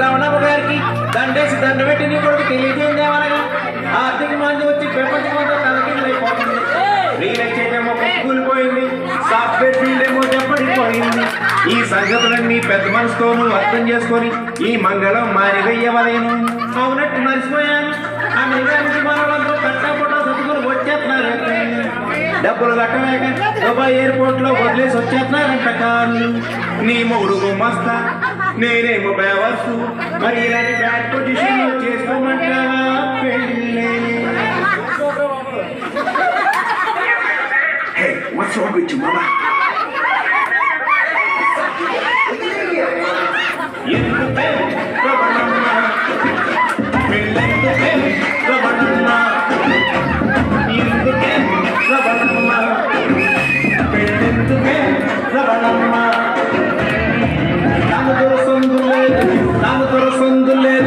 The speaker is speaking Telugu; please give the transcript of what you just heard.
రమణమ్మ గారికి దండేసి దండ పెట్టి నీ కొడుకు తెలియజేయమనగా ఆర్థిక మంది వచ్చి ప్రపంచమంతా తలకిందైపోతుంది. రియల్ ఎస్టేట్ ఏమో కూలిపోయింది, సాఫ్ట్వేర్ ఫీల్డ్ ఏమో దెబ్బడిపోయింది. ఈ సంగతులన్నీ పెద్ద మనసుతోనూ అర్థం చేసుకొని ఈ మంగళం మారివెయ్యవలేను. అవునట్టు మర్చిపోయాను, అమెరికా నుంచి మన వాళ్ళు కట్టాపుట్టా సతుకులు వచ్చేస్తున్నారు. డబ్బులు కట్టలేక దుబాయ్ ఎయిర్పోర్ట్ లో వదిలేసి వచ్చేస్తున్నారంట కార్లు. నీ మొగుడు గుమస్తా, నేనేమో బేవర్సు. మరి ఇలాంటి బ్యాడ్ పొజిషన్ చేసుకోమంటావా పెళ్ళి? Hey, what's wrong with you, mama? ఎందుకే రమణమ్మ పెళ్ళెందుకే రమణమ్మ, ఎందుకే రమణమ్మ పెళ్ళెందుకే రమణమ్మ. నాకు దొరసందు లేదు, నాకు దొరసందు లేదు.